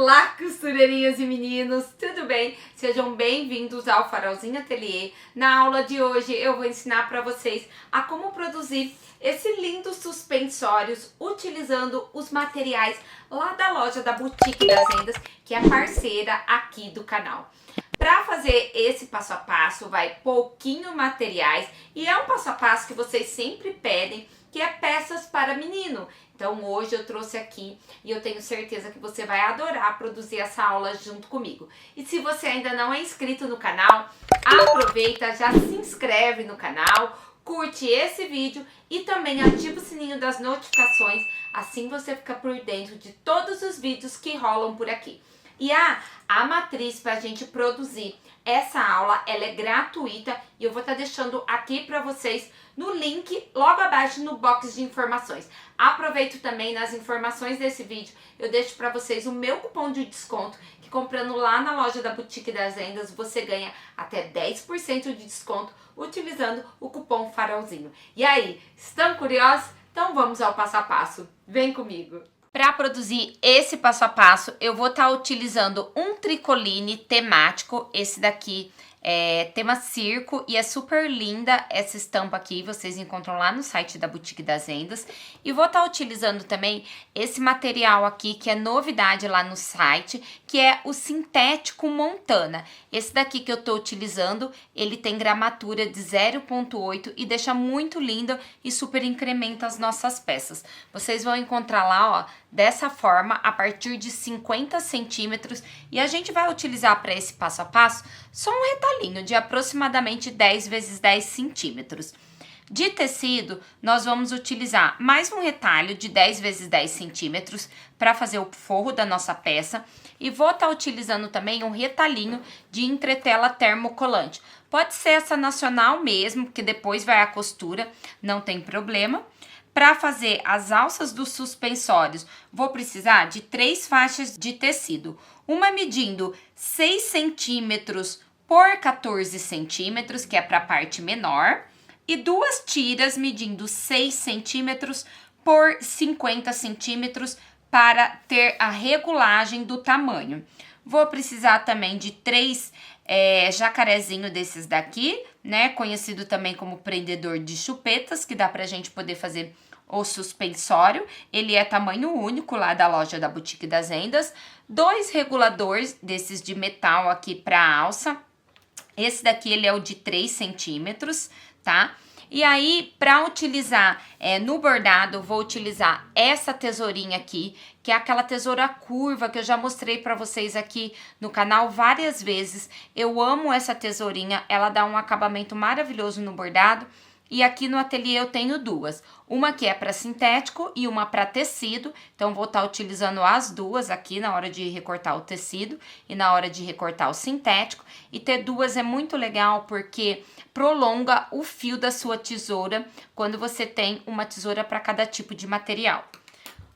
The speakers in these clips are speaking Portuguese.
Olá, costureirinhas e meninos, tudo bem? Sejam bem-vindos ao Farolzinho Ateliê. Na aula de hoje eu vou ensinar para vocês a como produzir esse lindo suspensórios utilizando os materiais lá da loja da Boutique das Rendas, que é parceira aqui do canal. Para fazer esse passo a passo vai pouquinho materiais e é um passo a passo que vocês sempre pedem, que é peças para menino. Então hoje eu trouxe aqui e eu tenho certeza que você vai adorar produzir essa aula junto comigo. E se você ainda não é inscrito no canal, aproveita, já se inscreve no canal, curte esse vídeo e também ativa o sininho das notificações, assim você fica por dentro de todos os vídeos que rolam por aqui. E a matriz para a gente produzir essa aula, ela é gratuita e eu vou estar deixando aqui para vocês no link logo abaixo no box de informações. Aproveito também nas informações desse vídeo, eu deixo para vocês o meu cupom de desconto, que comprando lá na loja da Boutique das Rendas, você ganha até 10% de desconto utilizando o cupom Farolzinho. E aí, estão curiosos? Então vamos ao passo a passo. Vem comigo! Para produzir esse passo a passo, eu vou estar utilizando um tricoline temático, esse daqui é tema circo e é super linda essa estampa aqui, vocês encontram lá no site da Boutique das Rendas. E vou estar utilizando também esse material aqui, que é novidade lá no site, que é o sintético Montana. Esse daqui que eu tô utilizando, ele tem gramatura de 0,8 e deixa muito lindo e super incrementa as nossas peças. Vocês vão encontrar lá, ó, dessa forma, a partir de 50 centímetros. E a gente vai utilizar para esse passo a passo só um retalhinho de aproximadamente 10 × 10 centímetros. De tecido, nós vamos utilizar mais um retalho de 10 × 10 centímetros para fazer o forro da nossa peça. E vou estar utilizando também um retalhinho de entretela termocolante. Pode ser essa nacional mesmo, que depois vai à costura, não tem problema. Para fazer as alças dos suspensórios, vou precisar de 3 faixas de tecido. Uma medindo 6 centímetros por 14 centímetros, que é para a parte menor. E 2 tiras medindo 6 centímetros por 50 centímetros para ter a regulagem do tamanho. Vou precisar também de 3 jacarezinho desses daqui, né? Conhecido também como prendedor de chupetas, que dá pra gente poder fazer o suspensório. Ele é tamanho único lá da loja da Boutique das Rendas. 2 reguladores desses de metal aqui pra alça. Esse daqui ele é o de 3 centímetros, tá? E aí, para utilizar no bordado, vou utilizar essa tesourinha aqui, que é aquela tesoura curva que eu já mostrei para vocês aqui no canal várias vezes. Eu amo essa tesourinha, ela dá um acabamento maravilhoso no bordado. E aqui no ateliê eu tenho 2, uma que é para sintético e uma para tecido, então vou estar utilizando as duas aqui na hora de recortar o tecido e na hora de recortar o sintético. E ter 2 é muito legal porque prolonga o fio da sua tesoura quando você tem uma tesoura para cada tipo de material.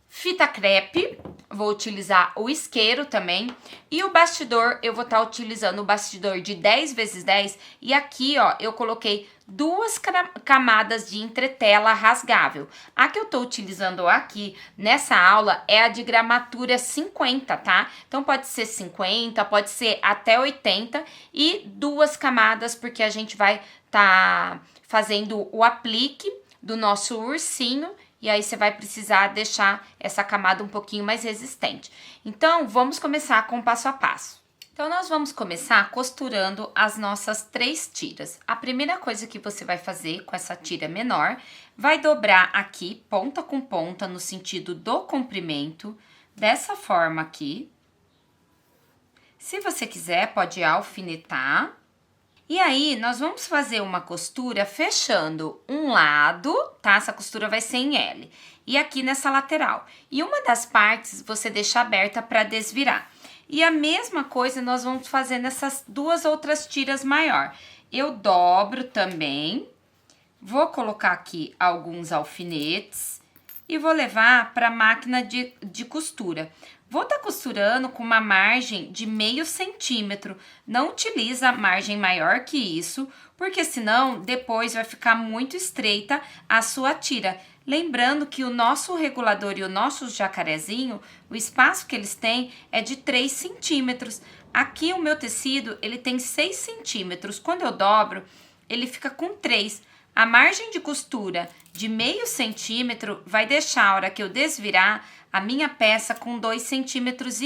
Fita crepe, vou utilizar o isqueiro também. E o bastidor, eu vou estar utilizando o bastidor de 10 × 10. E aqui, ó, eu coloquei 2 camadas de entretela rasgável. A que eu tô utilizando aqui nessa aula é a de gramatura 50, tá? Então pode ser 50, pode ser até 80 e 2 camadas, porque a gente vai tá fazendo o aplique do nosso ursinho. E aí você vai precisar deixar essa camada um pouquinho mais resistente. Então, vamos começar com o passo a passo. Então, nós vamos começar costurando as nossas 3 tiras. A primeira coisa que você vai fazer com essa tira menor, vai dobrar aqui, ponta com ponta, no sentido do comprimento, dessa forma aqui. Se você quiser, pode alfinetar. E aí, nós vamos fazer uma costura fechando um lado, tá? Essa costura vai ser em L. E aqui nessa lateral. E uma das partes você deixa aberta para desvirar. E a mesma coisa nós vamos fazer nessas 2 outras tiras maior. Eu dobro também. Vou colocar aqui alguns alfinetes. e vou levar para a máquina de costura. Vou estar costurando com uma margem de meio centímetro. Não utiliza margem maior que isso, porque senão depois vai ficar muito estreita a sua tira. Lembrando que o nosso regulador e o nosso jacarezinho, o espaço que eles têm é de 3 centímetros. Aqui o meu tecido, ele tem 6 centímetros. Quando eu dobro, ele fica com 3. A margem de costura de meio centímetro vai deixar, a hora que eu desvirar, a minha peça com 2,5 centímetros.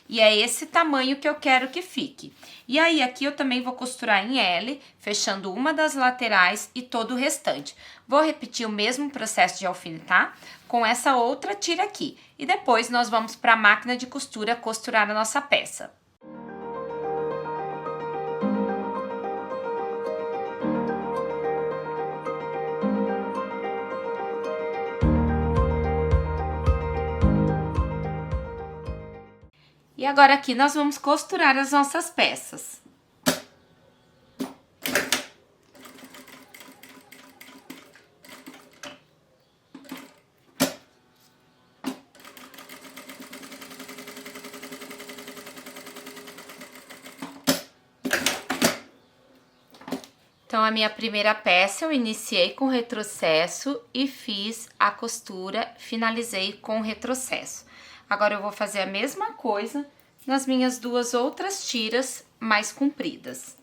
E é esse tamanho que eu quero que fique. E aí, aqui eu também vou costurar em L, fechando uma das laterais e todo o restante. Vou repetir o mesmo processo de alfinetar com essa outra tira aqui. E depois nós vamos para a máquina de costura costurar a nossa peça. E agora aqui nós vamos costurar as nossas peças. Então, a minha primeira peça eu iniciei com retrocesso e fiz a costura, finalizei com retrocesso. Agora, eu vou fazer a mesma coisa nas minhas duas outras tiras mais compridas.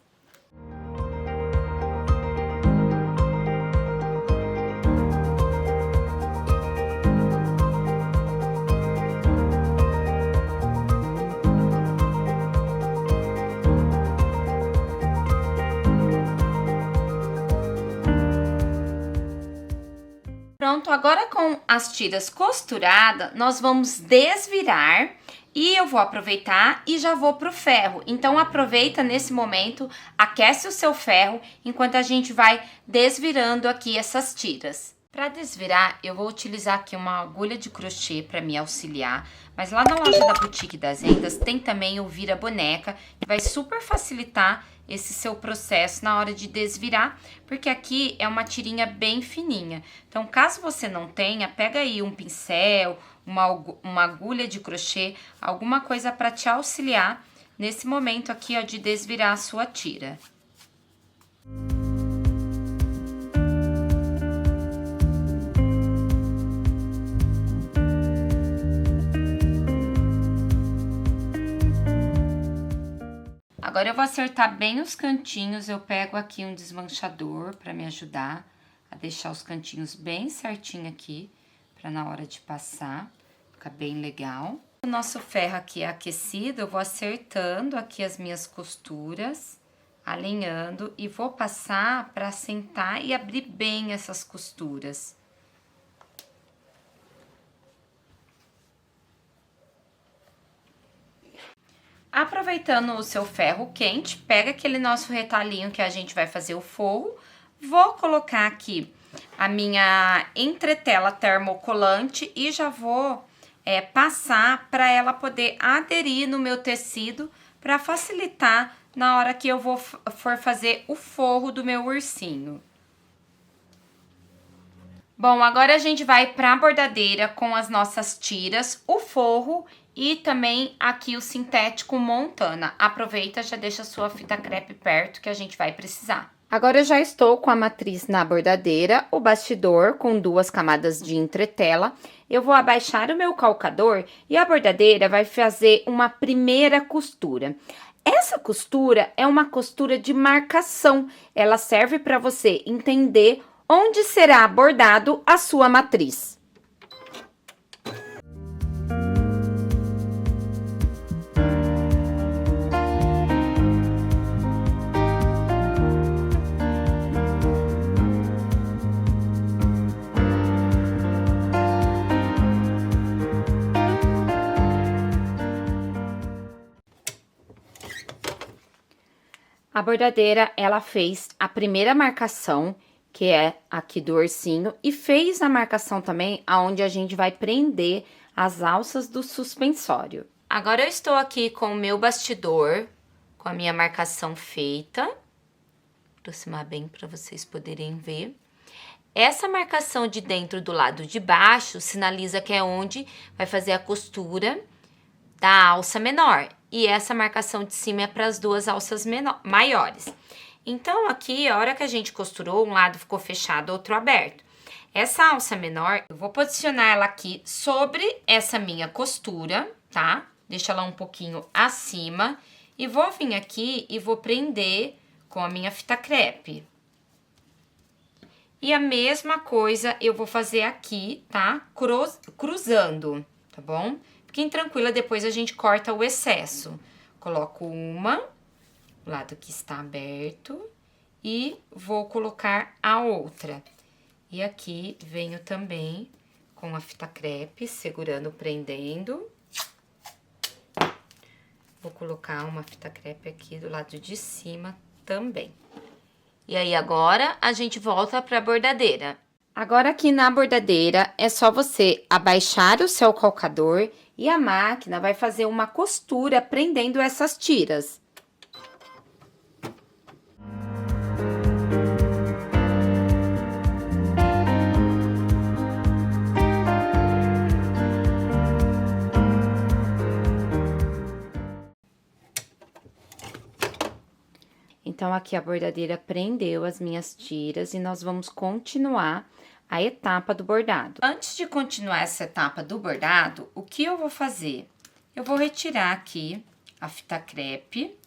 Pronto, agora com as tiras costuradas, nós vamos desvirar e eu vou aproveitar e já vou pro ferro. Então, aproveita nesse momento, aquece o seu ferro, enquanto a gente vai desvirando aqui essas tiras. Para desvirar, eu vou utilizar aqui uma agulha de crochê para me auxiliar, mas lá na loja da Boutique das Rendas tem também o vira-boneca, que vai super facilitar esse seu processo na hora de desvirar, porque aqui é uma tirinha bem fininha. Então, caso você não tenha, pega aí um pincel, uma agulha de crochê, alguma coisa para te auxiliar nesse momento aqui, ó, de desvirar a sua tira. Agora, eu vou acertar bem os cantinhos, eu pego aqui um desmanchador para me ajudar a deixar os cantinhos bem certinho aqui, para na hora de passar, ficar bem legal. O nosso ferro aqui é aquecido, eu vou acertando aqui as minhas costuras, alinhando e vou passar para assentar e abrir bem essas costuras. Aproveitando o seu ferro quente, pega aquele nosso retalhinho que a gente vai fazer o forro. Vou colocar aqui a minha entretela termocolante e já vou passar para ela poder aderir no meu tecido para facilitar na hora que eu for fazer o forro do meu ursinho. Bom, agora a gente vai para a bordadeira com as nossas tiras, o forro e também aqui o sintético Montana. Aproveita, já deixa a sua fita crepe perto que a gente vai precisar. Agora eu já estou com a matriz na bordadeira, o bastidor com 2 camadas de entretela. Eu vou abaixar o meu calcador e a bordadeira vai fazer uma primeira costura. Essa costura é uma costura de marcação, ela serve para você entender onde será bordado a sua matriz. A bordadeira, ela fez a primeira marcação, que é aqui do ursinho, e fez a marcação também aonde a gente vai prender as alças do suspensório. Agora eu estou aqui com o meu bastidor, com a minha marcação feita. Vou aproximar bem para vocês poderem ver. Essa marcação de dentro do lado de baixo sinaliza que é onde vai fazer a costura da alça menor. E essa marcação de cima é para as duas alças maiores. Então, aqui, a hora que a gente costurou, um lado ficou fechado, outro aberto. Essa alça menor, eu vou posicionar ela aqui sobre essa minha costura, tá? Deixa ela um pouquinho acima. E vou vir aqui e vou prender com a minha fita crepe. E a mesma coisa eu vou fazer aqui, tá? Cruzando, tá bom? Fiquem tranquila, depois a gente corta o excesso. Coloco uma, o lado que está aberto, e vou colocar a outra. E aqui venho também com a fita crepe, segurando, prendendo. Vou colocar uma fita crepe aqui do lado de cima também. E aí, agora, a gente volta para a bordadeira. Agora, aqui na bordadeira, é só você abaixar o seu calcador e a máquina vai fazer uma costura prendendo essas tiras. Então, aqui a bordadeira prendeu as minhas tiras e nós vamos continuar a etapa do bordado. Antes de continuar essa etapa do bordado, o que eu vou fazer? Eu vou retirar aqui a fita crepe.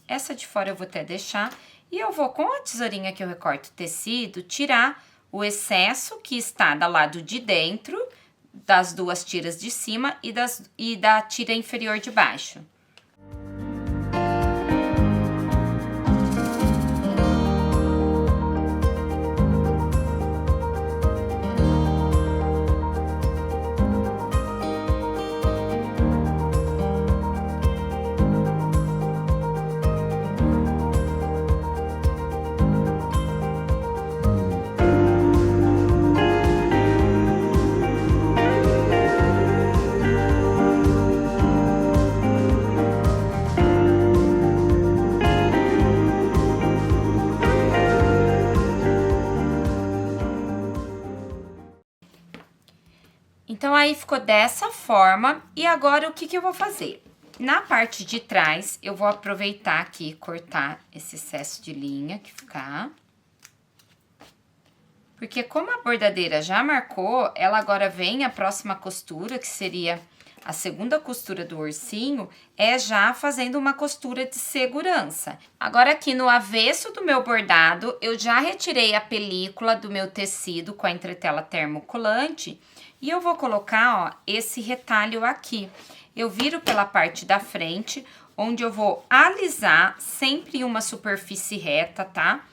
Essa de fora eu vou até deixar. E eu vou, com a tesourinha que eu recorto o tecido, tirar o excesso que está do lado de dentro, das duas tiras de cima e da tira inferior de baixo. Então, aí ficou dessa forma. E agora, o que eu vou fazer? Na parte de trás, eu vou aproveitar aqui e cortar esse excesso de linha que ficar. Porque como a bordadeira já marcou, ela agora vem a próxima costura, que seria a segunda costura do ursinho, é já fazendo uma costura de segurança. Agora, aqui no avesso do meu bordado, eu já retirei a película do meu tecido com a entretela termocolante. E eu vou colocar, ó, esse retalho aqui. Eu viro pela parte da frente, onde eu vou alisar sempre uma superfície reta, tá?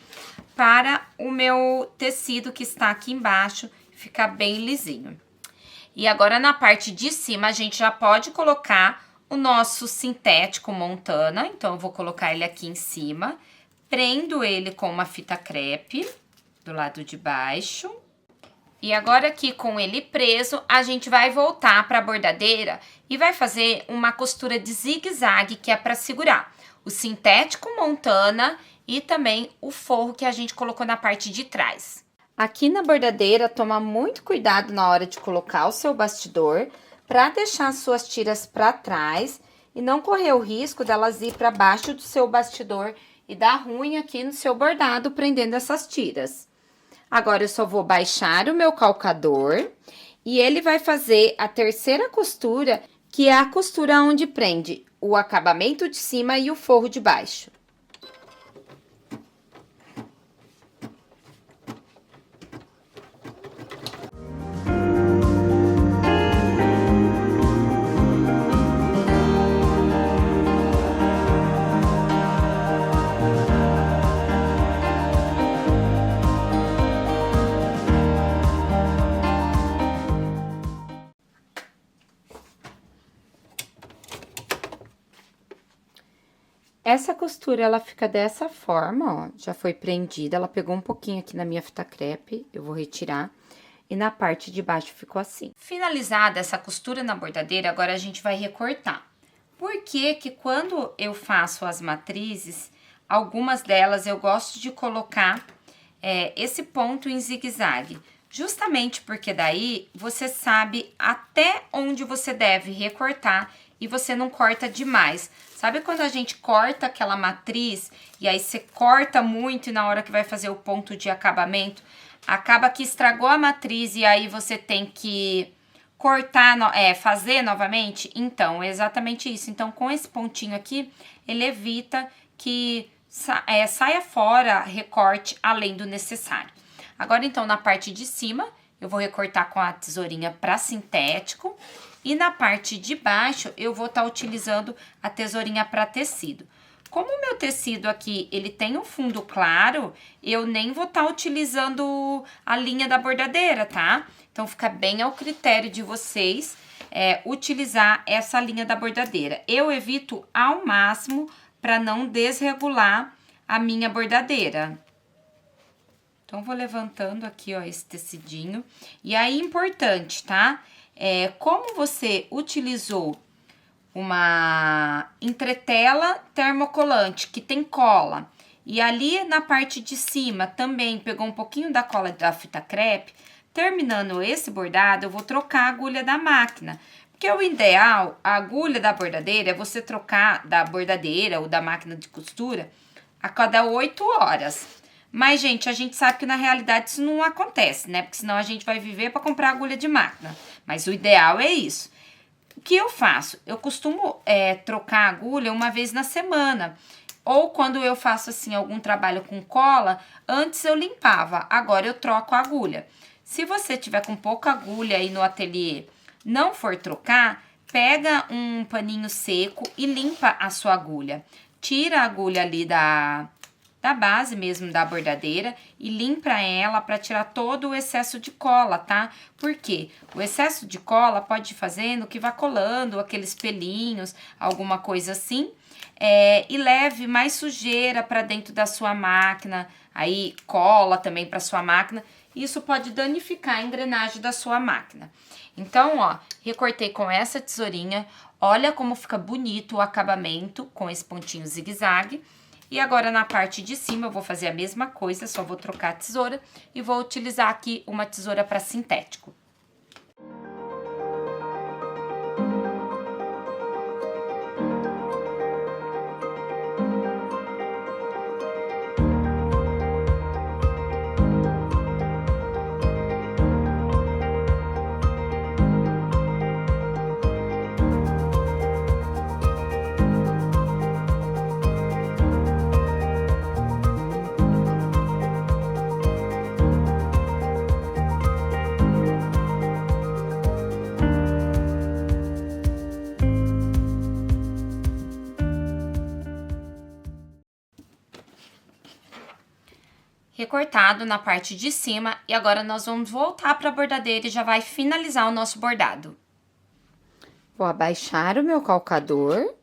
Para o meu tecido que está aqui embaixo ficar bem lisinho. E agora, na parte de cima, a gente já pode colocar o nosso sintético Montana. Então, eu vou colocar ele aqui em cima. Prendo ele com uma fita crepe do lado de baixo. E agora, aqui com ele preso, a gente vai voltar para a bordadeira e vai fazer uma costura de zigue-zague, que é para segurar o sintético Montana e também o forro que a gente colocou na parte de trás. Aqui na bordadeira, toma muito cuidado na hora de colocar o seu bastidor, para deixar as suas tiras para trás e não correr o risco delas ir para baixo do seu bastidor e dar ruim aqui no seu bordado, prendendo essas tiras. Agora, eu só vou baixar o meu calcador e ele vai fazer a terceira costura, que é a costura onde prende o acabamento de cima e o forro de baixo. Essa costura, ela fica dessa forma, ó, já foi prendida, ela pegou um pouquinho aqui na minha fita crepe, eu vou retirar, e na parte de baixo ficou assim. Finalizada essa costura na bordadeira, agora a gente vai recortar. Por que que quando eu faço as matrizes, algumas delas eu gosto de colocar esse ponto em zigue-zague. Justamente porque daí você sabe até onde você deve recortar e você não corta demais. Sabe quando a gente corta aquela matriz e aí você corta muito e na hora que vai fazer o ponto de acabamento, acaba que estragou a matriz e aí você tem que cortar, fazer novamente? Então, é exatamente isso. Então, com esse pontinho aqui, ele evita que saia fora recorte além do necessário. Agora, então, na parte de cima, eu vou recortar com a tesourinha para sintético. E na parte de baixo, eu vou estar utilizando a tesourinha para tecido. Como o meu tecido aqui, ele tem um fundo claro, eu nem vou estar utilizando a linha da bordadeira, tá? Então, fica bem ao critério de vocês utilizar essa linha da bordadeira. Eu evito ao máximo para não desregular a minha bordadeira. Então, vou levantando aqui, ó, esse tecidinho. E aí, importante, tá? Como você utilizou uma entretela termocolante que tem cola e ali na parte de cima também pegou um pouquinho da cola da fita crepe, terminando esse bordado, eu vou trocar a agulha da máquina. Porque o ideal, a agulha da bordadeira, é você trocar da bordadeira ou da máquina de costura a cada 8 horas. Mas, gente, a gente sabe que na realidade isso não acontece, né? Porque senão a gente vai viver para comprar agulha de máquina. Mas o ideal é isso. O que eu faço? Eu costumo trocar a agulha uma vez na semana. Ou quando eu faço, assim, algum trabalho com cola, antes eu limpava, agora eu troco a agulha. Se você tiver com pouca agulha aí no ateliê, não for trocar, pega um paninho seco e limpa a sua agulha. Tira a agulha ali da base mesmo da bordadeira e limpa ela para tirar todo o excesso de cola, tá? Porque o excesso de cola pode ir fazendo que vá colando aqueles pelinhos, alguma coisa assim, e leve mais sujeira para dentro da sua máquina, aí cola também para sua máquina, isso pode danificar a engrenagem da sua máquina. Então, ó, recortei com essa tesourinha, olha como fica bonito o acabamento com esse pontinho zigue-zague. E agora, na parte de cima, eu vou fazer a mesma coisa, só vou trocar a tesoura e vou utilizar aqui uma tesoura para sintético. Recortado na parte de cima e agora nós vamos voltar para a bordadeira e já vai finalizar o nosso bordado. Vou abaixar o meu calcador.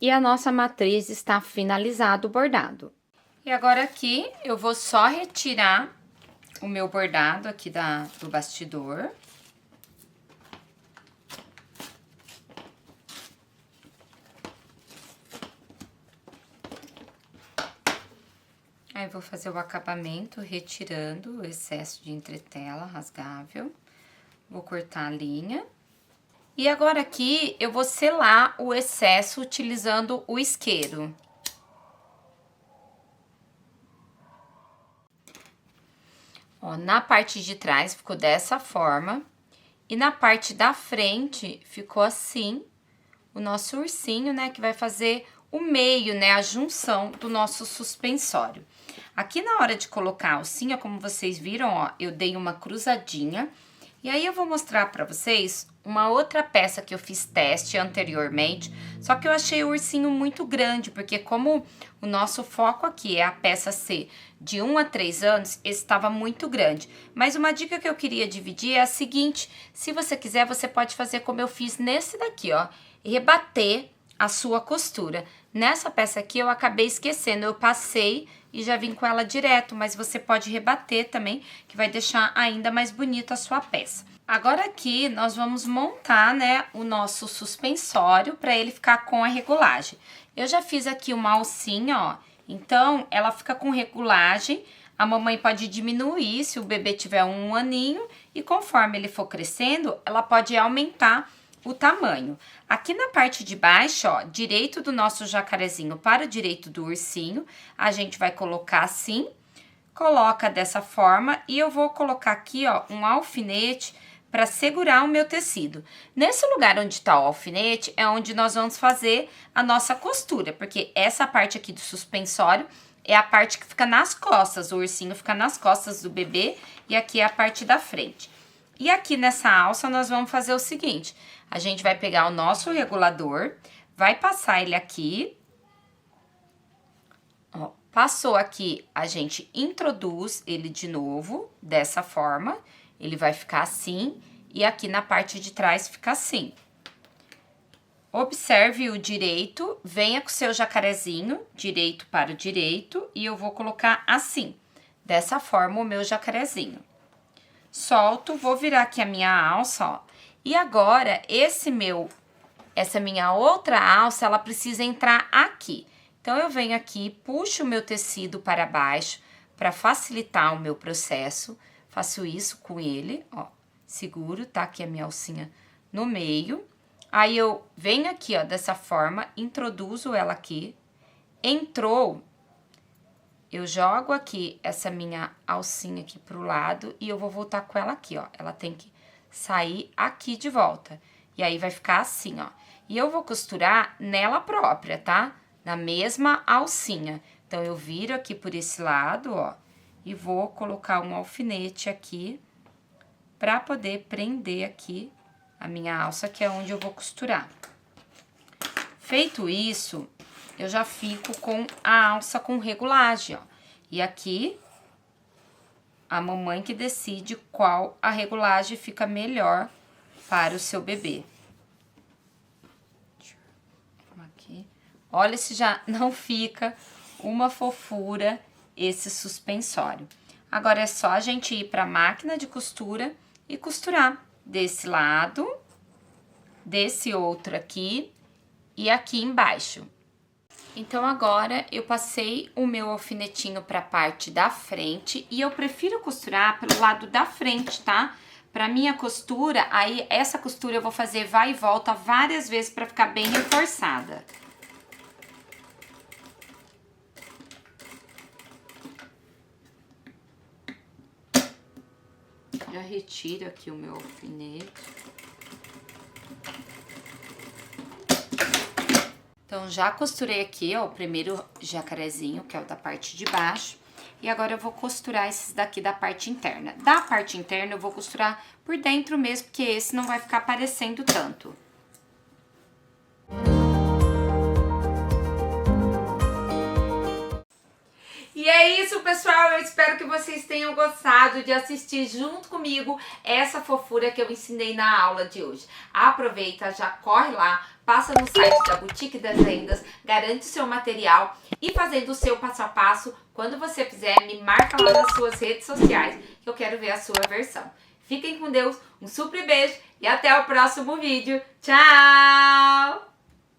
E a nossa matriz está finalizado o bordado. E agora aqui eu vou só retirar o meu bordado aqui do bastidor. Aí vou fazer o acabamento retirando o excesso de entretela rasgável. Vou cortar a linha. E agora aqui eu vou selar o excesso utilizando o isqueiro. Ó, na parte de trás ficou dessa forma. E na parte da frente ficou assim, o nosso ursinho, né, que vai fazer o meio, né, a junção do nosso suspensório. Aqui na hora de colocar a alcinha, como vocês viram, ó, eu dei uma cruzadinha. E aí eu vou mostrar pra vocês uma outra peça que eu fiz teste anteriormente, só que eu achei o ursinho muito grande, porque como o nosso foco aqui é a peça ser de 1 a 3 anos, esse estava muito grande. Mas uma dica que eu queria dividir é a seguinte: se você quiser, você pode fazer como eu fiz nesse daqui, ó, e rebater a sua costura. Nessa peça aqui eu acabei esquecendo, eu passei e já vim com ela direto, mas você pode rebater também, que vai deixar ainda mais bonita a sua peça. Agora aqui nós vamos montar, né, o nosso suspensório para ele ficar com a regulagem. Eu já fiz aqui uma alcinha, ó, então ela fica com regulagem. A mamãe pode diminuir se o bebê tiver 1 aninho e conforme ele for crescendo, ela pode aumentar o tamanho. Aqui na parte de baixo, ó, direito do nosso jacarezinho para o direito do ursinho, a gente vai colocar assim, coloca dessa forma e eu vou colocar aqui, ó, um alfinete para segurar o meu tecido. Nesse lugar onde tá o alfinete é onde nós vamos fazer a nossa costura, porque essa parte aqui do suspensório é a parte que fica nas costas, o ursinho fica nas costas do bebê e aqui é a parte da frente. E aqui nessa alça nós vamos fazer o seguinte: a gente vai pegar o nosso regulador, vai passar ele aqui, ó, passou aqui, a gente introduz ele de novo, dessa forma, ele vai ficar assim, e aqui na parte de trás fica assim. Observe o direito, venha com o seu jacarezinho, direito para o direito, e eu vou colocar assim, dessa forma o meu jacarezinho. Solto, vou virar aqui a minha alça, ó. E agora, essa minha outra alça, ela precisa entrar aqui. Então, eu venho aqui, puxo o meu tecido para baixo, para facilitar o meu processo. Faço isso com ele, ó. Seguro, tá aqui a minha alcinha no meio. Aí, eu venho aqui, ó, dessa forma, introduzo ela aqui. Entrou, eu jogo aqui essa minha alcinha aqui pro lado e eu vou voltar com ela aqui, ó. Ela tem que sair aqui de volta. E aí, vai ficar assim, ó. E eu vou costurar nela própria, tá? Na mesma alcinha. Então, eu viro aqui por esse lado, ó. E vou colocar um alfinete aqui pra poder prender aqui a minha alça, que é onde eu vou costurar. Feito isso, eu já fico com a alça com regulagem, ó. E aqui, a mamãe que decide qual a regulagem fica melhor para o seu bebê. Aqui. Olha se já não fica uma fofura esse suspensório. Agora é só a gente ir para a máquina de costura e costurar desse lado, desse outro aqui e aqui embaixo. Então, agora eu passei o meu alfinetinho para a parte da frente e eu prefiro costurar pelo lado da frente, tá? Para minha costura, aí essa costura eu vou fazer vai e volta várias vezes para ficar bem reforçada. Já retiro aqui o meu alfinete. Então, já costurei aqui, ó, o primeiro jacarezinho, que é o da parte de baixo. E agora eu vou costurar esses daqui da parte interna. Da parte interna eu vou costurar por dentro mesmo, porque esse não vai ficar aparecendo tanto. E é isso, pessoal, eu espero que vocês tenham gostado de assistir junto comigo essa fofura que eu ensinei na aula de hoje. Aproveita, já corre lá, passa no site da Boutique das Rendas, garante o seu material e fazendo o seu passo a passo, quando você fizer, me marca lá nas suas redes sociais, que eu quero ver a sua versão. Fiquem com Deus, um super beijo e até o próximo vídeo. Tchau!